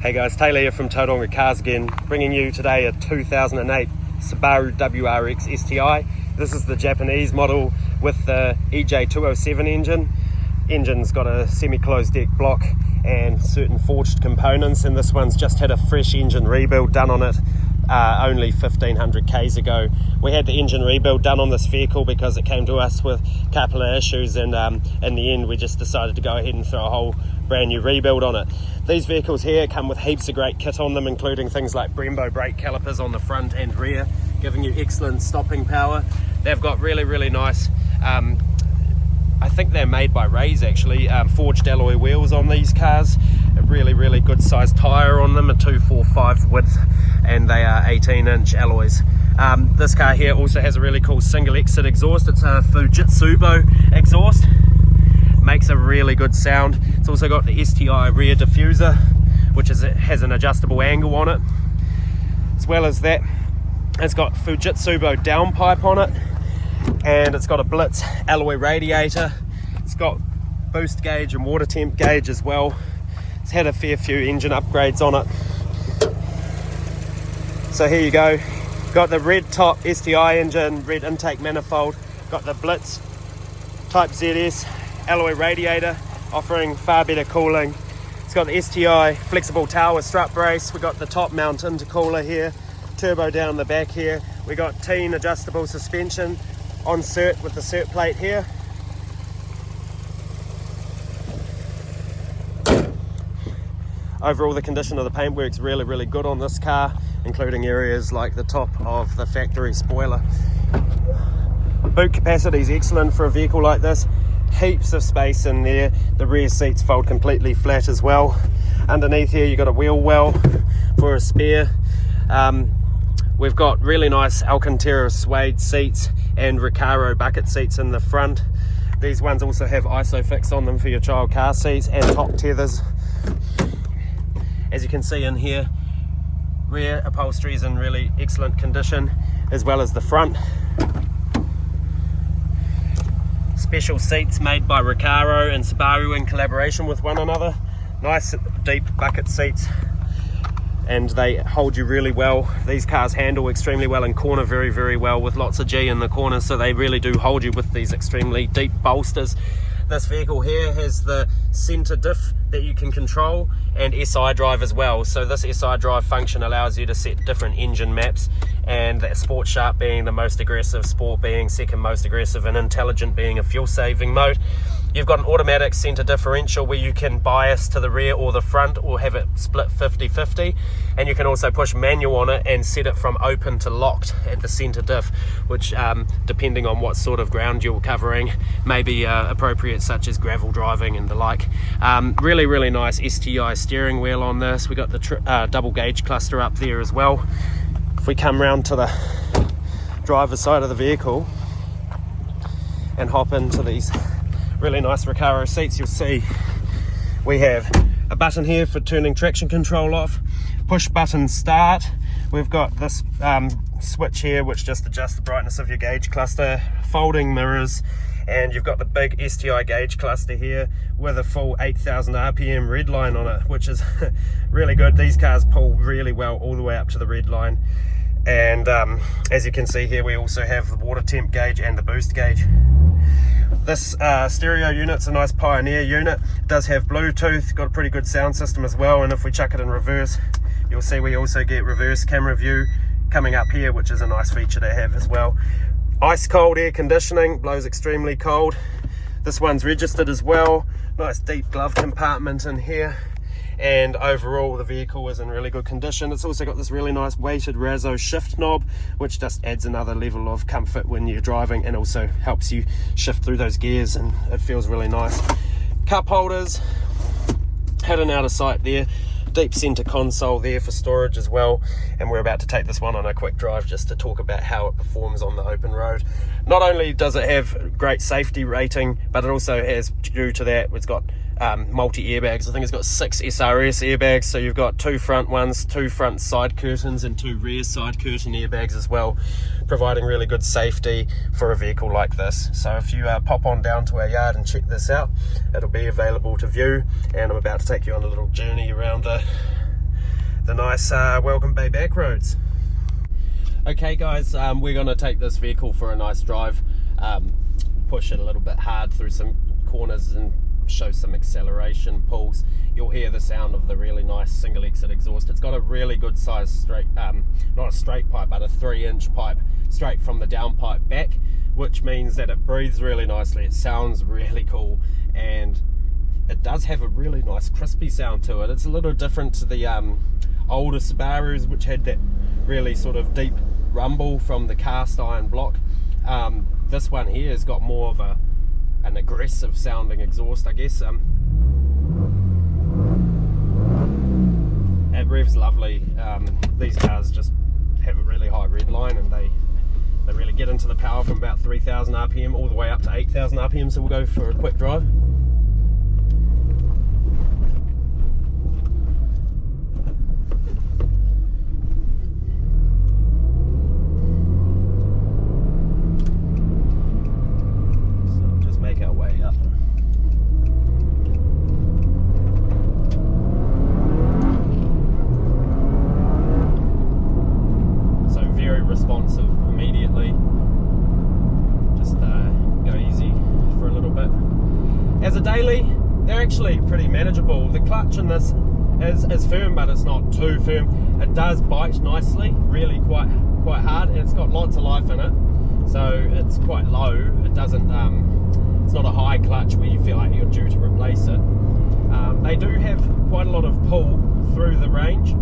Hey guys, Taylor here from Tauranga Cars again, bringing you today a 2008 Subaru WRX STI. This is the Japanese model with the EJ207 engine. Engine's got a semi-closed deck block and certain forged components, and this one's just had a fresh engine rebuild done on it only 1500 k's ago. We had the engine rebuild done on this vehicle because it came to us with a couple of issues, and in the end we just decided to go ahead and throw a whole brand new rebuild on it. These vehicles here come with heaps of great kit on them, including things like Brembo brake calipers on the front and rear, giving you excellent stopping power. They've got really nice, I think they're made by Ray's actually, forged alloy wheels on these cars, a really good sized tyre on them, a 245 width, and they are 18-inch alloys. This car here also has a really cool single exit exhaust. It's a Fujitsu exhaust, makes a really good sound. It's also got the STI rear diffuser, which has an adjustable angle on it. As well as that, it's got Fujitsu downpipe on it, and it's got a Blitz alloy radiator. It's got boost gauge and water temp gauge as well. It's had a fair few engine upgrades on it. So here you go, got the red top STI engine, red intake manifold, got the Blitz Type ZS alloy radiator offering far better cooling. It's got the STI flexible tower strut brace. We got the top mount intercooler here, turbo down the back here. We got teen adjustable suspension on cert with the cert plate here. Overall, the condition of the paintwork's really good on this car, including areas like the top of the factory spoiler. Boot capacity is excellent for a vehicle like this. Heaps of space in there. The rear seats fold completely flat as well. Underneath here you've got a wheel well for a spare. We've got really nice Alcantara suede seats and Recaro bucket seats in the front. These ones also have ISOFIX on them for your child car seats and top tethers. As you can see in here, rear upholstery is in really excellent condition, as well as the front. Special seats made by Recaro and Subaru in collaboration with one another. Nice deep bucket seats, and they hold you really well. These cars handle extremely well and corner very well with lots of G in the corners, so they really do hold you with these extremely deep bolsters. This vehicle here has the center diff that you can control, and SI drive as well. So this SI drive function allows you to set different engine maps, and that Sport Sharp being the most aggressive, Sport being second most aggressive, and Intelligent being a fuel saving mode. You've got an automatic center differential where you can bias to the rear or the front, or have it split 50-50, and you can also push manual on it and set it from open to locked at the center diff, which depending on what sort of ground you're covering may be appropriate, such as gravel driving and the like. Really nice STI steering wheel on this. We got the double gauge cluster up there as well. If we come round to the driver's side of the vehicle and hop into these really nice Recaro seats, you'll see we have a button here for turning traction control off, push button start. We've got this switch here which just adjusts the brightness of your gauge cluster, folding mirrors, and you've got the big STI gauge cluster here with a full 8,000 RPM red line on it, which is really good. These cars pull really well all the way up to the red line. And as you can see here, we also have the water temp gauge and the boost gauge. This stereo unit's a nice Pioneer unit. It does have Bluetooth, got a pretty good sound system as well, and if we chuck it in reverse, you'll see we also get reverse camera view coming up here, which is a nice feature to have as well. Ice cold air conditioning, blows extremely cold. This one's registered as well. Nice deep glove compartment in here, and overall the vehicle is in really good condition. It's also got this really nice weighted Razzo shift knob, which just adds another level of comfort when you're driving, and also helps you shift through those gears, and it feels really nice. Cup holders, hidden out of sight there. Deep center console there for storage as well, and we're about to take this one on a quick drive just to talk about how it performs on the open road. Not only does it have great safety rating, but it also has, due to that, it's got multi airbags. I think it's got 6 SRS airbags, so you've got 2 front ones, 2 front side curtains, and 2 rear side curtain airbags as well, providing really good safety for a vehicle like this. So if you pop on down to our yard and check this out, it'll be available to view, and I'm about to take you on a little journey around the nice Welcome Bay back roads. Okay guys, we're going to take this vehicle for a nice drive, push it a little bit hard through some corners and show some acceleration pulls. You'll hear the sound of the really nice single exit exhaust. It's got a really good size straight, not a straight pipe, but a 3-inch pipe straight from the downpipe back, which means that it breathes really nicely. It sounds really cool, and it does have a really nice crispy sound to it. It's a little different to the older Subarus, which had that really sort of deep rumble from the cast iron block. This one here has got more of an aggressive sounding exhaust, I guess. It revs lovely. These cars just have a really high red line, and they really get into the power from about 3,000 RPM all the way up to 8,000 RPM. So we'll go for a quick drive. Responsive immediately. Just go easy for a little bit. As a daily, they're actually pretty manageable. The clutch in this is firm, but it's not too firm. It does bite nicely, really quite hard, and it's got lots of life in it, so it's quite low. It doesn't it's not a high clutch where you feel like you're due to replace it. They do have quite a lot of pull through the range,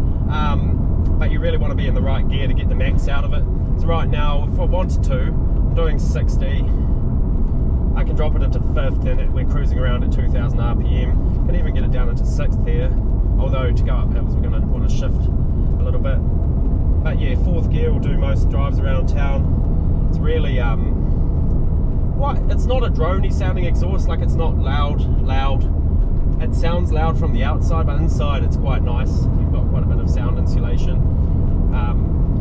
but you really want to be in the right gear to get the max out of it. So right now, if I wanted to, I'm doing 60, I can drop it into 5th, and we're cruising around at 2,000 RPM. Can even get it down into 6th here, although to go up hills we're going to want to shift a little bit. But yeah, 4th gear will do most drives around town. It's really it's not a droney sounding exhaust. Like, it's not loud. It sounds loud from the outside, but inside it's quite nice. You've got quite a bit of sound insulation.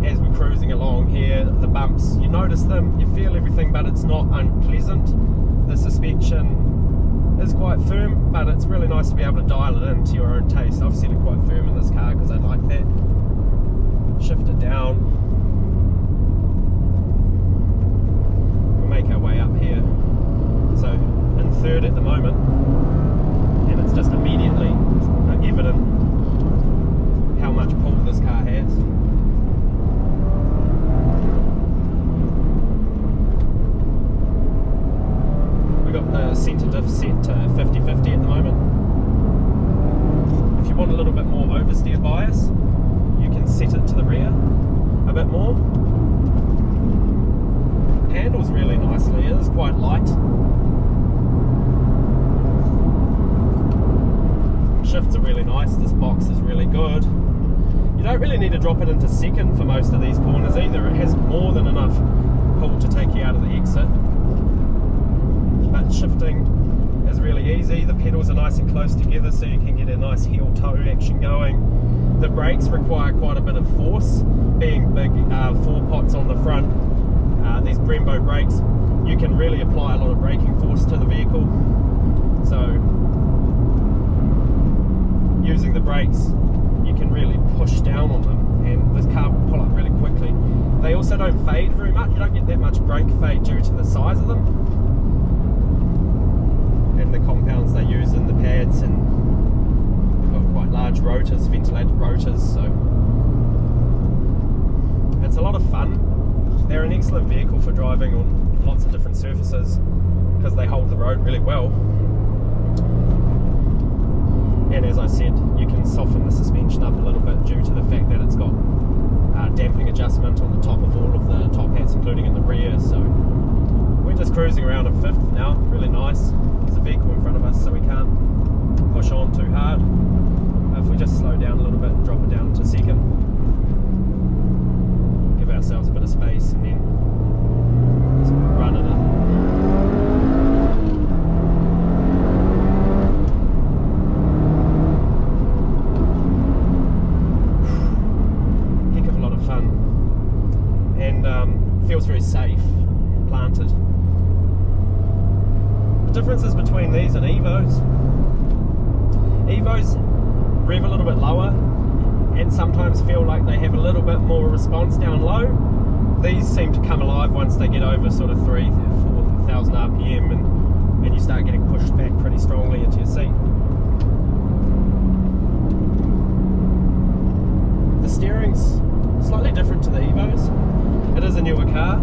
As we're cruising along here, the bumps, you notice them, you feel everything, but it's not unpleasant. The suspension is quite firm, but it's really nice to be able to dial it in to your own taste. I've set it quite firm in this car because I like that. Shift it down. We'll make our way up here. So in 3rd at the moment, and it's just immediately evident how much pull this car has. We've got the centre diff set to 50-50 at the moment. If you want a little bit more oversteer bias, you can set it to the rear a bit more. Handles really nicely, it is quite light. Shifts are really nice, this box is really good. You don't really need to drop it into 2nd for most of these corners either. It has more than enough pull to take you out of the exit. But shifting is really easy. The pedals are nice and close together, so you can get a nice heel toe action going. The brakes require quite a bit of force, being big 4 pots on the front. These Brembo brakes, you can really apply a lot of braking force to the vehicle. So using the brakes, you can really push down on them, and this car will pull up really quickly. They also don't fade very much. You don't get that much brake fade due to the size of them and the compounds they use in the pads, and they've got quite large rotors, ventilated rotors, so it's a lot of fun. They're an excellent vehicle for driving on lots of different surfaces because they hold the road really well. And as I said, you can soften the suspension up a little bit due to the fact that it's got damping adjustment on the top of all of the top hats, including in the rear. So we're just cruising around at 5th now, really nice. There's a vehicle in front of us, so we can't push on too hard. If we just slow down a little bit and drop it down to 2nd, give ourselves a bit of space, and then just run it in. Feels very safe and planted. The differences between these and Evos rev a little bit lower, and sometimes feel like they have a little bit more response down low. These seem to come alive once they get over sort of 3,000-4,000 RPM, and you start getting pushed back pretty strongly into your seat. The steering's slightly different to the Evos. It is a newer car.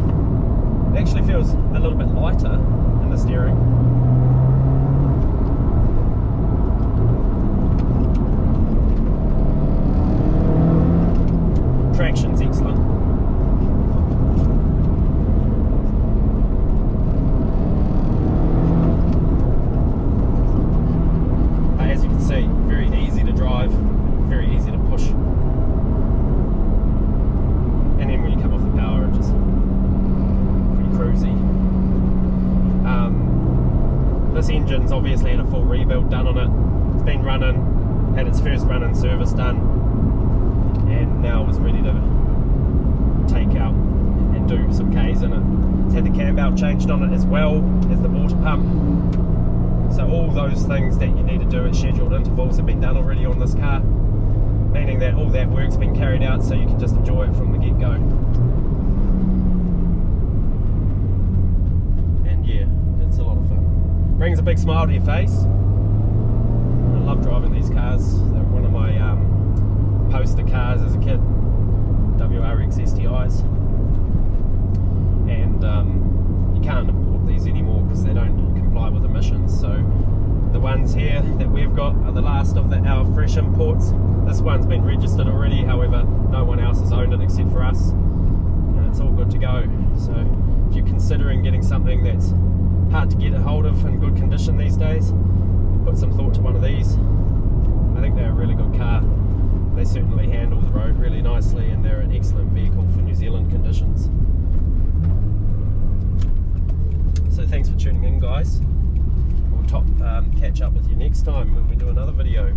It actually feels a little bit lighter in the steering. Traction's excellent. As you can see, very easy to drive, very easy to push. And then when you come off the power, it's just pretty cruisy. This engine's obviously had a full rebuild done on it. It's been running, had its first run-in service done, and now is ready to take out and do some Ks in it. It's had the cam belt changed on it as well as the water pump. So all those things that you need to do at scheduled intervals have been done already on this car, meaning that all that work's been carried out so you can just enjoy it from the get-go. And yeah, it's a lot of fun. Brings a big smile to your face. I love driving these cars. They're one of my poster cars as a kid, WRX STIs, and you can't import these anymore because they don't comply with emissions. So the ones here that we've got are the last of our fresh imports. This one's been registered already, however no one else has owned it except for us, and it's all good to go. So if you're considering getting something that's hard to get a hold of in good condition these days, put some thought to one of these. I think they're a really good car. They certainly handle the road really nicely, and they're an excellent vehicle for New Zealand conditions. So thanks for tuning in, guys. We'll catch up with you next time when we do another video.